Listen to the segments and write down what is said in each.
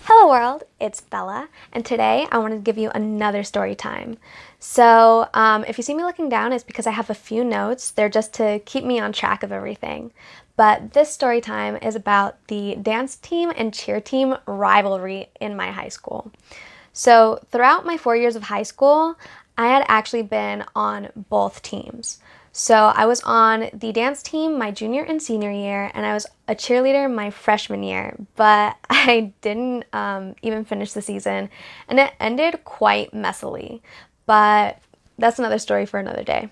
Hello world, it's Bella, and today I want to give you another story time. So if you see me looking down, it's because I have a few notes. They're just to keep me on track of everything. But this story time is about the dance team and cheer team rivalry in my high school. So throughout my 4 years of high school, I had actually been on both teams. So I was on the dance team my junior and senior year, and I was a cheerleader my freshman year, but I didn't even finish the season, and it ended quite messily. But that's another story for another day.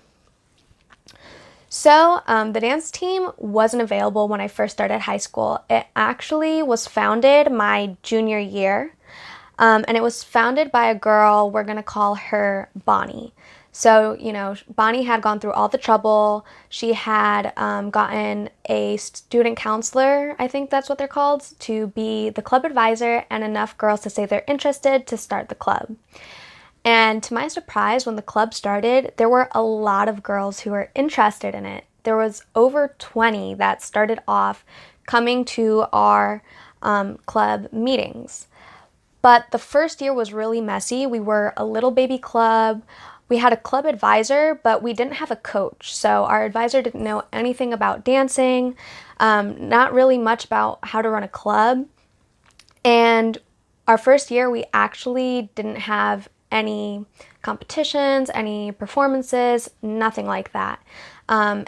So the dance team wasn't available when I first started high school. It actually was founded my junior year, and it was founded by a girl, we're going to call her Bonnie. So, Bonnie had gone through all the trouble. She had gotten a student counselor, I think that's what they're called, to be the club advisor, and enough girls to say they're interested to start the club. And to my surprise, when the club started, there were a lot of girls who were interested in it. There was over 20 that started off coming to our club meetings. But the first year was really messy. We were a little baby club. We had a club advisor, but we didn't have a coach. So our advisor didn't know anything about dancing, not really much about how to run a club. And our first year, we actually didn't have any competitions, any performances, nothing like that.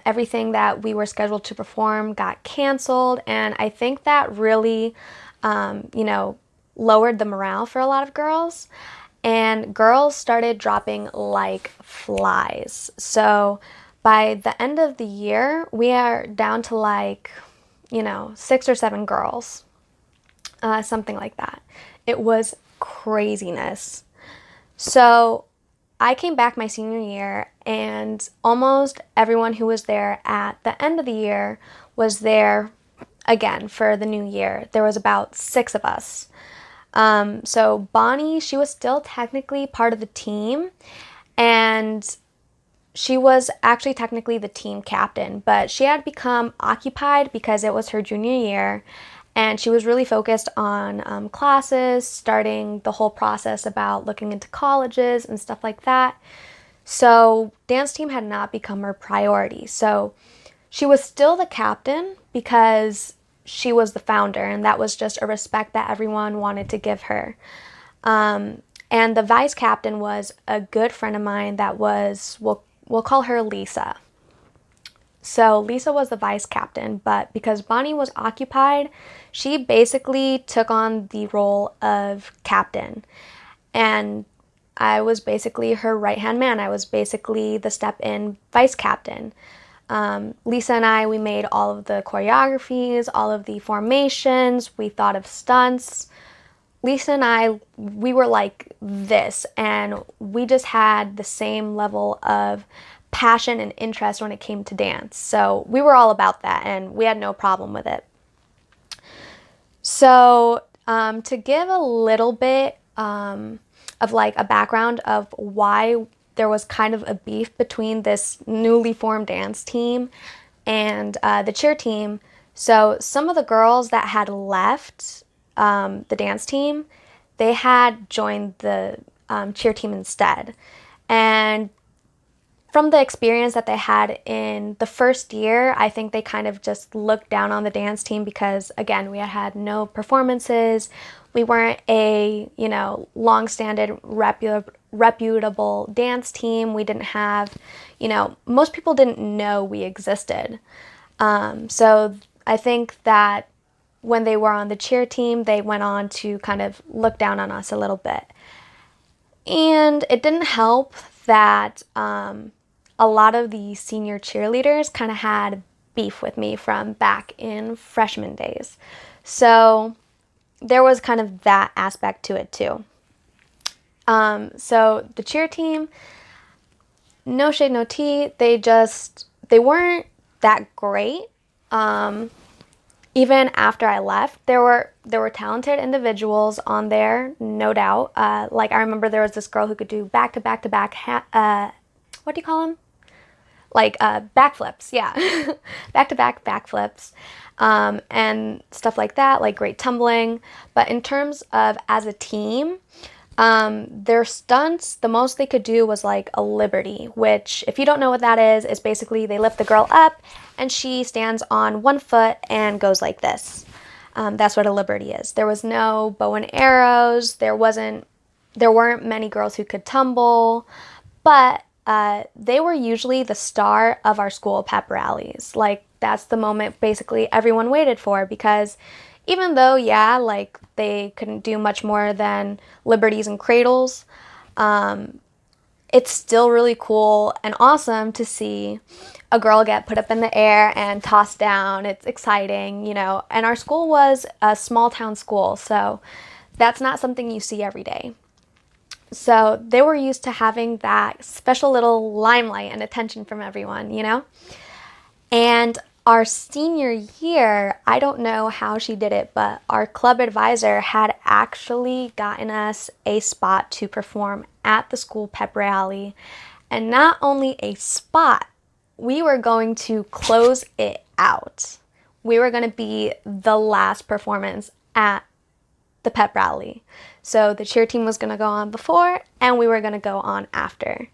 Everything that we were scheduled to perform got canceled. And I think that really, lowered the morale for a lot of girls. And girls started dropping like flies. So by the end of the year, we are down to 6 or 7 girls, something like that. It was craziness. So I came back my senior year, and almost everyone who was there at the end of the year was there again for the new year. There was about 6 of us. So Bonnie, she was still technically part of the team, and she was actually technically the team captain, but she had become occupied because it was her junior year, and she was really focused on classes, starting the whole process about looking into colleges and stuff like that. So dance team had not become her priority. So she was still the captain because she was the founder, and that was just a respect that everyone wanted to give her. And the vice captain was a good friend of mine that was, we'll call her Lisa. So Lisa was the vice captain, but because Bonnie was occupied, she basically took on the role of captain. And I was basically her right-hand man. I was basically the step-in vice captain. Lisa and I, we made all of the choreographies, all of the formations, we thought of stunts. Lisa and I, we were like this, and we just had the same level of passion and interest when it came to dance. So we were all about that, and we had no problem with it. So to give a little bit of a background of why there was kind of a beef between this newly formed dance team and the cheer team. So some of the girls that had left the dance team, they had joined the cheer team instead. And from the experience that they had in the first year, I think they kind of just looked down on the dance team because, again, we had no performances. We weren't a, long-standing reputable dance team. We didn't have, most people didn't know we existed. So I think that when they were on the cheer team, they went on to kind of look down on us a little bit. And it didn't help that a lot of the senior cheerleaders kind of had beef with me from back in freshman days. So there was kind of that aspect to it too. So the cheer team, no shade, no tea, they weren't that great. Even after I left, there were talented individuals on there, no doubt. I remember there was this girl who could do back to back to back, what do you call them? Backflips, yeah. Back to back backflips. and stuff like that, like great tumbling. But in terms of as a team, their stunts, the most they could do was like a liberty, which, if you don't know what that is basically they lift the girl up and she stands on one foot and goes like this. That's what a liberty is. There was no bow and arrows. There weren't many girls who could tumble, but they were usually the star of our school pep rallies. Like, that's the moment basically everyone waited for, because even though, yeah, like they couldn't do much more than liberties and cradles, it's still really cool and awesome to see a girl get put up in the air and tossed down. It's exciting, you know. And our school was a small town school, so that's not something you see every day. So they were used to having that special little limelight and attention from everyone, you know? And our senior year, I don't know how she did it, but our club advisor had actually gotten us a spot to perform at the school pep rally. And not only a spot, we were going to close it out. We were going to be the last performance at the pep rally. So the cheer team was going to go on before, and we were going to go on after.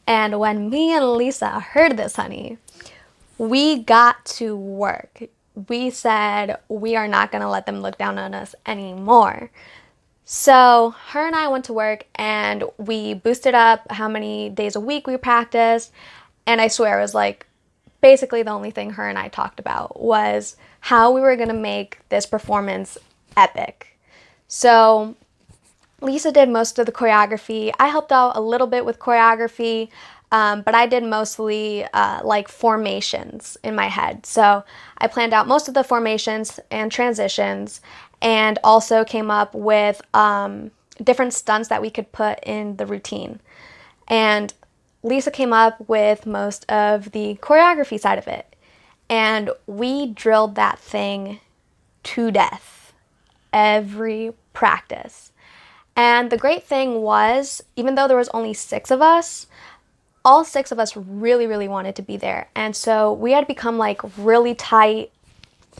And when me and Lisa heard this, honey, we got to work. We said, we are not going to let them look down on us anymore. So her and I went to work and we boosted up how many days a week we practiced. And I swear it was like basically the only thing her and I talked about was how we were going to make this performance epic. So Lisa did most of the choreography. I helped out a little bit with choreography. But I did mostly like formations in my head. So I planned out most of the formations and transitions, and also came up with different stunts that we could put in the routine. And Lisa came up with most of the choreography side of it. And we drilled that thing to death every practice. And the great thing was, even though there was only 6 of us, all 6 of us really, really wanted to be there. And so we had become like really tight,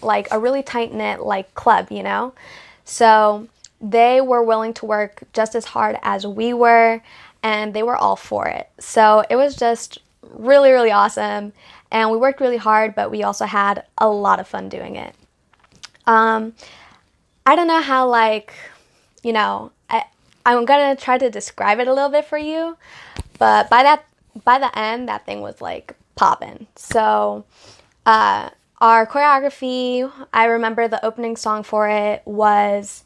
like a really tight-knit like club, you know? So they were willing to work just as hard as we were, and they were all for it. So it was just really, really awesome. And we worked really hard, but we also had a lot of fun doing it. I don't know how, like, you know, I'm gonna try to describe it a little bit for you, but by the end, that thing was like popping. So our choreography, I remember the opening song for it was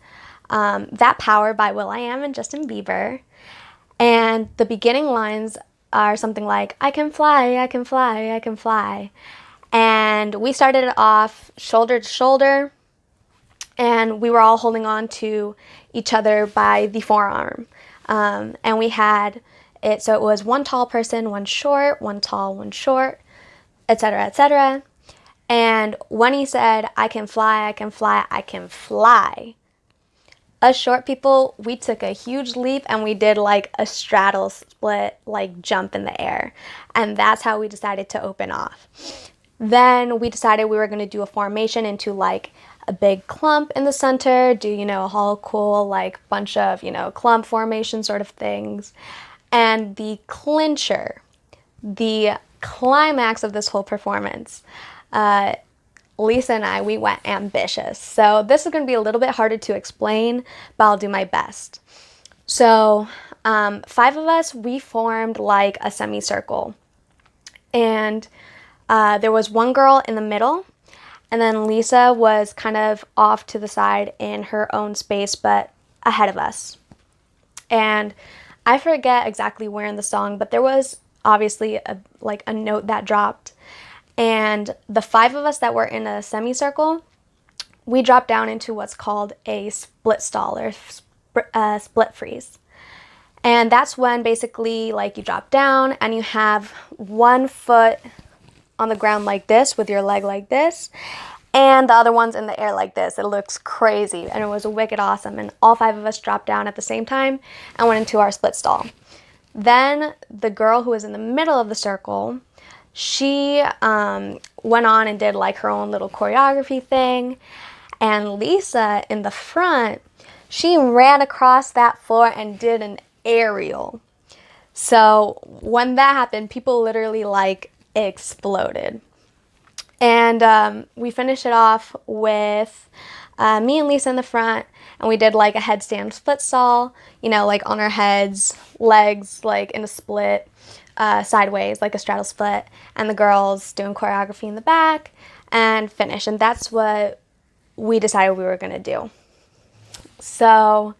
That Power by will.i.am and Justin Bieber. And the beginning lines are something like, I can fly, I can fly, I can fly. And we started it off shoulder to shoulder, and we were all holding on to each other by the forearm. And we had it, so it was one tall person, one short, one tall, one short, etc., etc. And when he said, I can fly, I can fly, I can fly, us short people, we took a huge leap and we did like a straddle split, like jump in the air. And that's how we decided to open off. Then we decided we were going to do a formation into like a big clump in the center, do, you know, a whole cool like bunch of, you know, clump formation sort of things. And the clincher, the climax of this whole performance, Lisa and I, we went ambitious. So this is going to be a little bit harder to explain, but I'll do my best. So 5 of us, we formed like a semicircle. And there was one girl in the middle, and then Lisa was kind of off to the side in her own space, but ahead of us. And I forget exactly where in the song, but there was obviously a note that dropped. And the 5 of us that were in a semicircle, we dropped down into what's called a split stall or split freeze. And that's when basically like you drop down and you have one foot on the ground like this with your leg like this, and the other one's in the air like this. It looks crazy, and it was wicked awesome. And all 5 of us dropped down at the same time and went into our split stall. Then the girl who was in the middle of the circle she went on and did like her own little choreography thing. And Lisa in the front, she ran across that floor and did an aerial. So when that happened, people literally like exploded. And we finished it off with me and Lisa in the front, and we did like a headstand split stall, you know, like on our heads, legs like in a split, sideways, like a straddle split, and the girls doing choreography in the back and finish. And that's what we decided we were going to do. So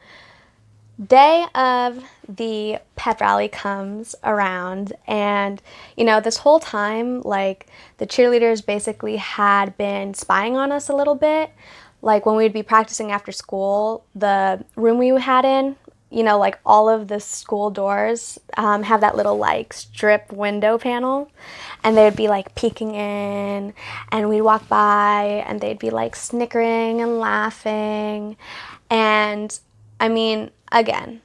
day of the pep rally comes around, and you know, this whole time like the cheerleaders basically had been spying on us a little bit. Like when we'd be practicing after school, the room we had in, you know, like all of the school doors have that little like strip window panel, and they would be like peeking in, and we'd walk by and they'd be like snickering and laughing. And I mean, again,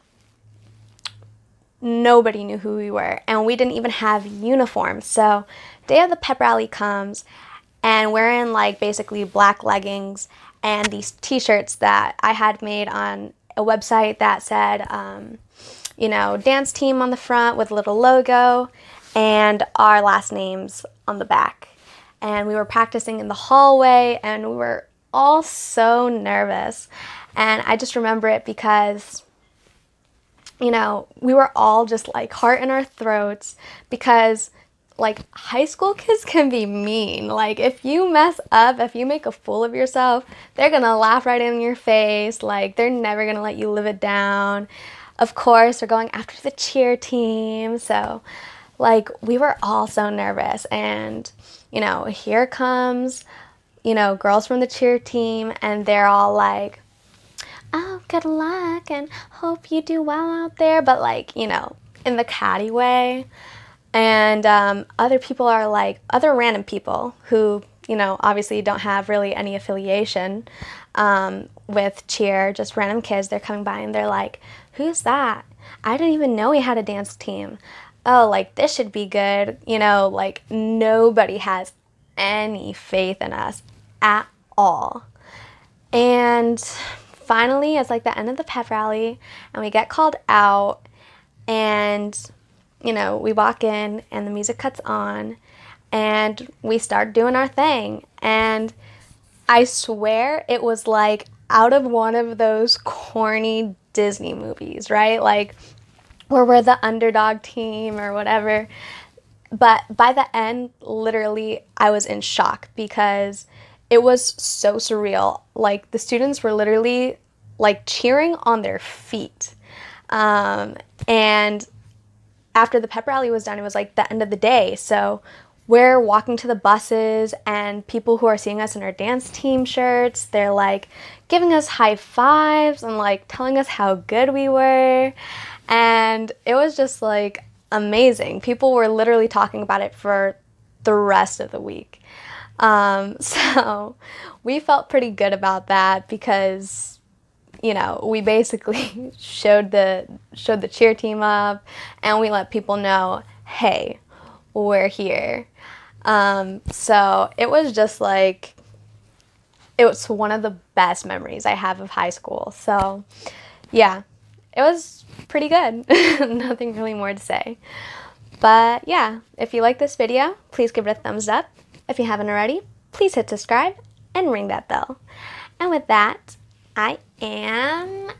nobody knew who we were, and we didn't even have uniforms. So day of the pep rally comes, and we're in like basically black leggings and these t-shirts that I had made on a website that said, you know, dance team on the front with a little logo and our last names on the back. And we were practicing in the hallway, and we were all so nervous. And I just remember it because, you know, we were all just like heart in our throats, because like high school kids can be mean. Like if you mess up, if you make a fool of yourself, they're gonna laugh right in your face. Like they're never gonna let you live it down. Of course, they're going after the cheer team. So like we were all so nervous. And you know, here comes, you know, girls from the cheer team, and they're all like, oh, good luck and hope you do well out there, but like, you know, in the catty way. And other people are like, other random people who, you know, obviously don't have really any affiliation with cheer, just random kids. They're coming by and they're like, who's that? I didn't even know we had a dance team. Oh, like this should be good. You know, like nobody has any faith in us at all. And finally, it's like the end of the pep rally, and we get called out, and you know, we walk in and the music cuts on and we start doing our thing. And I swear it was like out of one of those corny Disney movies, right? Like where we're the underdog team or whatever. But by the end, literally, I was in shock because it was so surreal. Like the students were literally like cheering on their feet. And after the pep rally was done, it was like the end of the day. So we're walking to the buses, and people who are seeing us in our dance team shirts, they're like giving us high fives and like telling us how good we were. And it was just like amazing. People were literally talking about it for the rest of the week. So we felt pretty good about that because, you know, we basically showed the cheer team up, and we let people know, hey, we're here. So it was just like, it was one of the best memories I have of high school. So yeah, it was pretty good. Nothing really more to say. But yeah, if you like this video, please give it a thumbs up. If you haven't already, please hit subscribe and ring that bell. And with that, I am